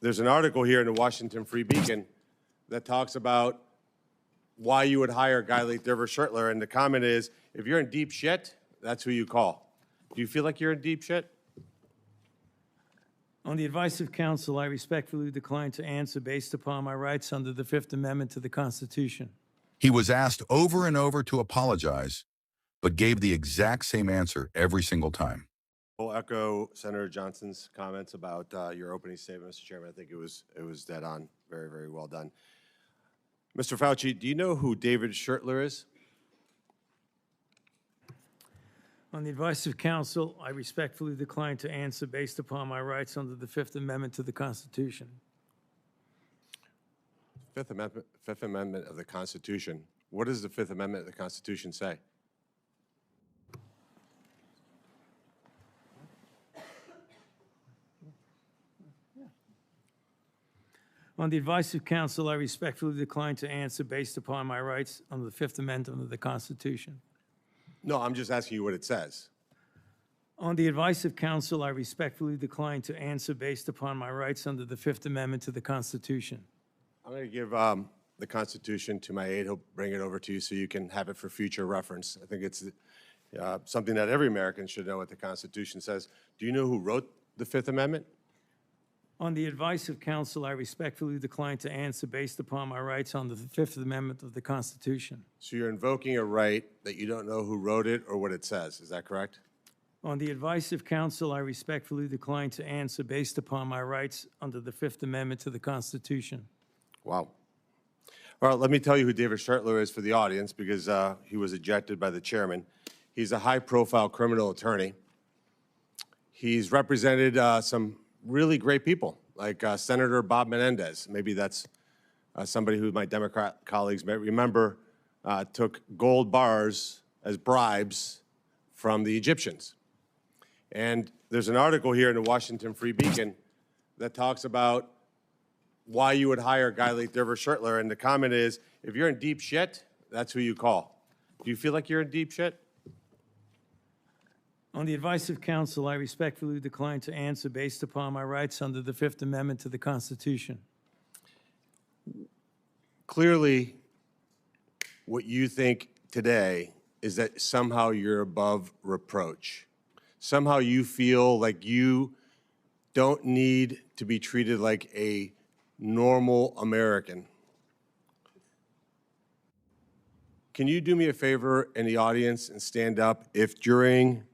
there's an article here in the Washington Free Beacon that talks about why you would hire a guy like Dervish Schertler, and the comment is, if you're in deep shit, that's who you call. Do you feel like you're in deep shit? On the advice of counsel, I respectfully decline to answer based upon my rights under the Fifth Amendment to the Constitution. He was asked over and over to apologize, but gave the exact same answer every single time. I'll echo Senator Johnson's comments about your opening statement, Mr. Chairman. I think it was dead on. Very, very well done. Mr. Fauci, do you know who David Schertler is? On the advice of counsel, I respectfully decline to answer based upon my rights under the Fifth Amendment to the Constitution. Fifth Amendment of the Constitution. What does the Fifth Amendment of the Constitution say? On the advice of counsel, I respectfully decline to answer based upon my rights under the Fifth Amendment of the Constitution. No, I'm just asking you what it says. On the advice of counsel, I respectfully decline to answer based upon my rights under the Fifth Amendment to the Constitution. I'm going to give the Constitution to my aide. He'll bring it over to you so you can have it for future reference. I think it's something that every American should know what the Constitution says. Do you know who wrote the Fifth Amendment? On the advice of counsel, I respectfully decline to answer based upon my rights under the Fifth Amendment of the Constitution. So you're invoking a right that you don't know who wrote it or what it says. Is that correct? On the advice of counsel, I respectfully decline to answer based upon my rights under the Fifth Amendment to the Constitution. Wow. All right, let me tell you who David Schertler is for the audience, because he was ejected by the chairman. He's a high-profile criminal attorney. He's represented some really great people, like Senator Bob Menendez. Maybe that's somebody who my Democrat colleagues may remember took gold bars as bribes from the Egyptians. And there's an article here in the Washington Free Beacon that talks about why you would hire a guy like Dervish Schertler, and the comment is, if you're in deep shit, that's who you call. Do you feel like you're in deep shit? On the advice of counsel, I respectfully decline to answer based upon my rights under the Fifth Amendment to the Constitution. Clearly, what you think today is that somehow you're above reproach. Somehow you feel like you don't need to be treated like a normal American. Can you do me a favor in the audience and stand up if during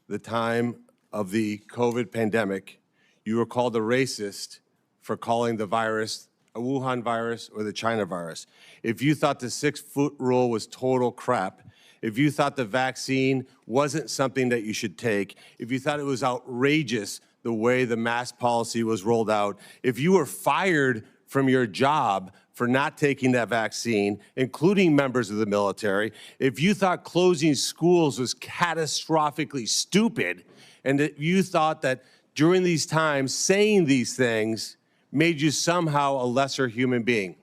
the time of the COVID pandemic, you were called a racist for calling the virus a Wuhan virus or the China virus? If you thought the 6-foot rule was total crap, if you thought the vaccine wasn't something that you should take, if you thought it was outrageous the way the mask policy was rolled out, if you were fired from your job for not taking that vaccine, including members of the military, if you thought closing schools was catastrophically stupid, and that you thought that during these times saying these things made you somehow a lesser human being.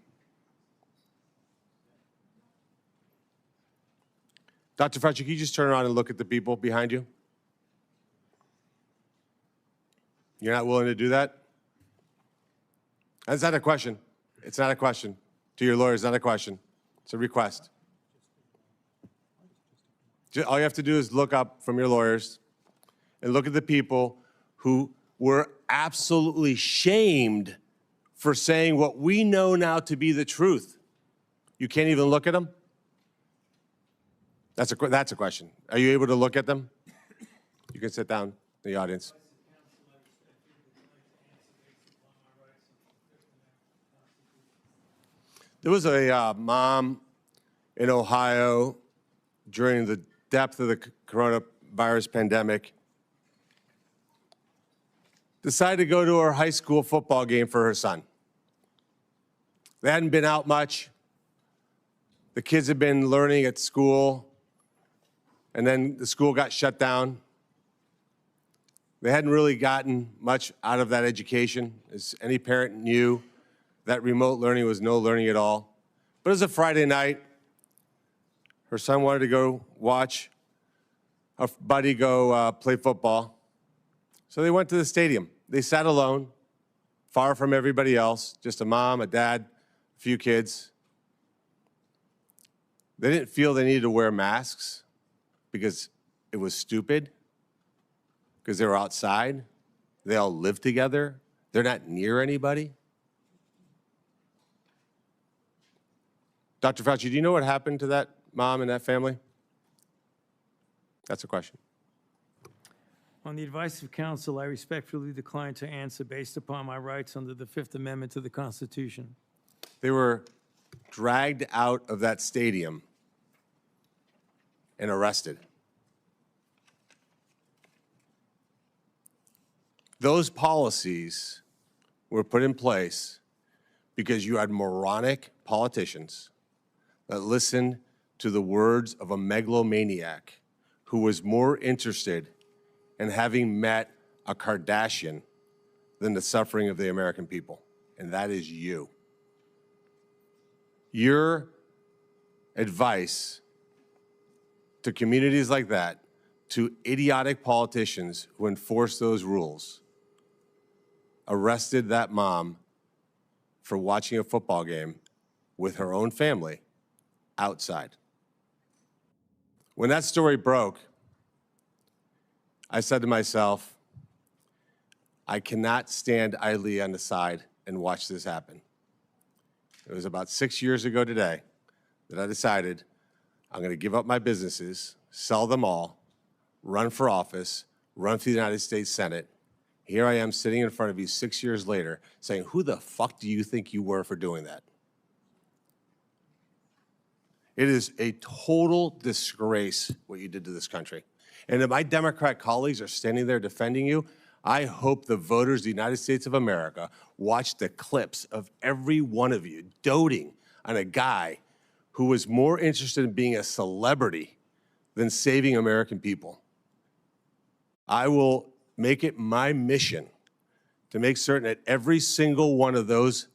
Dr. Fauci, can you just turn around and look at the people behind you? You're not willing to do that? That's not a question. It's not a question. To your lawyers, not a question. It's a request. All you have to do is look up from your lawyers and look at the people who were absolutely shamed for saying what we know now to be the truth. You can't even look at them? That's a question. Are you able to look at them? You can sit down in the audience. There was a mom in Ohio during the depth of the coronavirus pandemic, decided to go to her high school football game for her son. They hadn't been out much. The kids had been learning at school, and then the school got shut down. They hadn't really gotten much out of that education, as any parent knew. That remote learning was no learning at all. But it was a Friday night. Her son wanted to go watch a buddy go play football. So they went to the stadium. They sat alone. far from everybody else, just a mom, a dad, a few kids. They didn't feel they needed to wear masks because it was stupid, because they were outside. They all live together. They're not near anybody. Dr. Fauci, do you know what happened to that mom and that family? That's a question. On the advice of counsel, I respectfully decline to answer based upon my rights under the Fifth Amendment to the Constitution. They were dragged out of that stadium and arrested. Those policies were put in place because you had moronic politicians that listened to the words of a megalomaniac who was more interested in having met a Kardashian than the suffering of the American people, and that is you. Your advice to communities like that, to idiotic politicians who enforce those rules, arrested that mom for watching a football game with her own family outside. When that story broke, I said to myself, I cannot stand idly on the side and watch this happen. It was about 6 years ago today that I decided I'm going to give up my businesses, sell them all, run for office, run for the United States Senate. Here I am sitting in front of you 6 years later saying, who the fuck do you think you were for doing that? It is a total disgrace what you did to this country. And if my Democrat colleagues are standing there defending you, I hope the voters of the United States of America watch the clips of every one of you doting on a guy who was more interested in being a celebrity than saving American people. I will make it my mission to make certain that every single one of those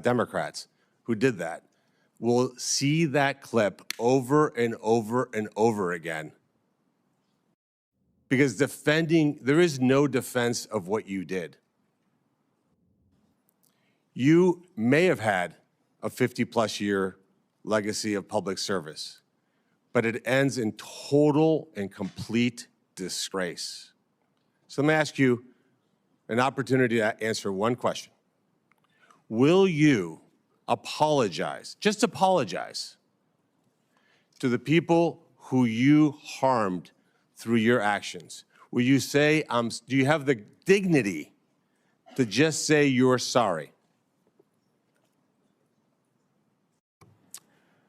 Democrats who did that will see that clip over and over and over again. Because there is no defense of what you did. You may have had a 50-plus year legacy of public service, but it ends in total and complete disgrace. So let me ask you an opportunity to answer one question. Will you apologize, just apologize, to the people who you harmed through your actions? Will you say, do you have the dignity to just say you're sorry?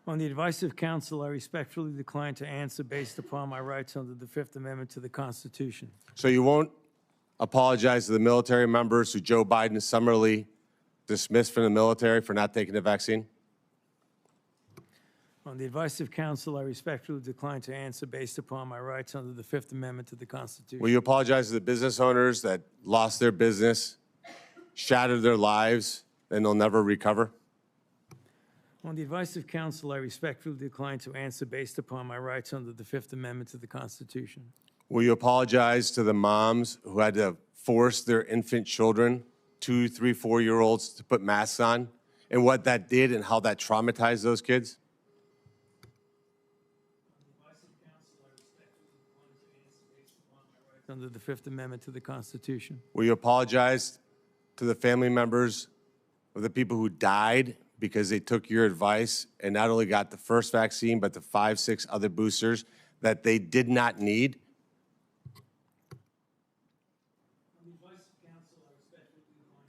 On the advice of counsel, I respectfully decline to answer based upon my rights under the Fifth Amendment to the Constitution. So you won't apologize to the military members who Joe Biden summarily dismissed from the military for not taking the vaccine? On the advice of counsel, I respectfully decline to answer based upon my rights under the Fifth Amendment to the Constitution. Will you apologize to the business owners that lost their business, shattered their lives, and they'll never recover? On the advice of counsel, I respectfully decline to answer based upon my rights under the Fifth Amendment to the Constitution. Will you apologize to the moms who had to force their infant children, 2, 3, 4-year-olds, to put masks on, and what that did and how that traumatized those kids? Under the Fifth Amendment to the Constitution. Will you apologize to the family members of the people who died because they took your advice and not only got the first vaccine, but the 5, 6 other boosters that they did not need?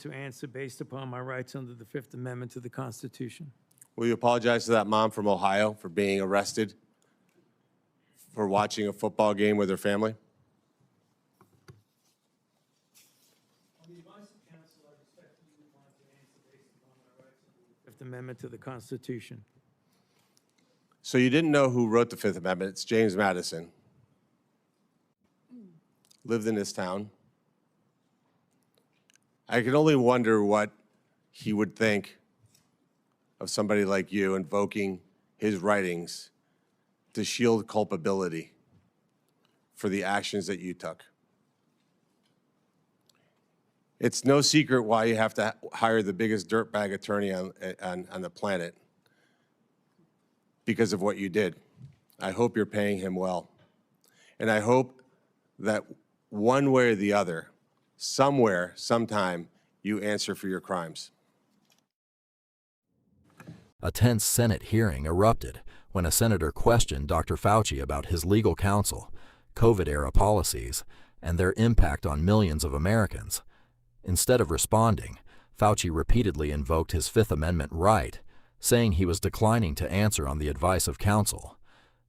To answer based upon my rights under the Fifth Amendment to the Constitution. Will you apologize to that mom from Ohio for being arrested for watching a football game with her family? Fifth Amendment to the Constitution. So you didn't know who wrote the Fifth Amendment. It's James Madison. Lived in this town. I can only wonder what he would think of somebody like you invoking his writings to shield culpability for the actions that you took. It's no secret why you have to hire the biggest dirtbag attorney on the planet, because of what you did. I hope you're paying him well. And I hope that one way or the other, somewhere, sometime, you answer for your crimes. A tense Senate hearing erupted when a senator questioned Dr. Fauci about his legal counsel, COVID-era policies, and their impact on millions of Americans. Instead of responding, Fauci repeatedly invoked his Fifth Amendment right, saying he was declining to answer on the advice of counsel.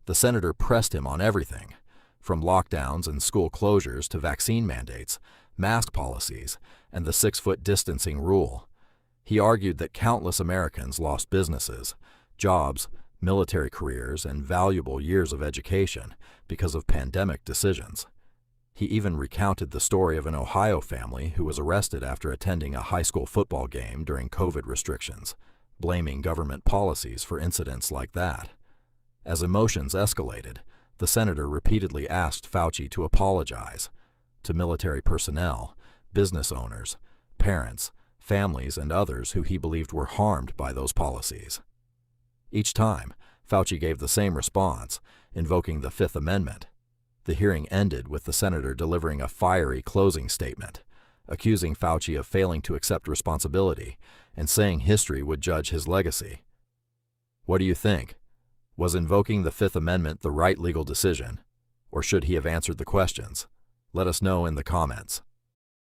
The senator pressed him on everything, from lockdowns and school closures to vaccine mandates, mask policies, and the 6-foot distancing rule. He argued that countless Americans lost businesses, jobs, military careers, and valuable years of education because of pandemic decisions. He even recounted the story of an Ohio family who was arrested after attending a high school football game during COVID restrictions, blaming government policies for incidents like that. As emotions escalated, the senator repeatedly asked Fauci to apologize to military personnel, business owners, parents, families, and others who he believed were harmed by those policies. Each time, Fauci gave the same response, invoking the Fifth Amendment. The hearing ended with the senator delivering a fiery closing statement, accusing Fauci of failing to accept responsibility and saying history would judge his legacy. What do you think? Was invoking the Fifth Amendment the right legal decision, or should he have answered the questions? Let us know in the comments.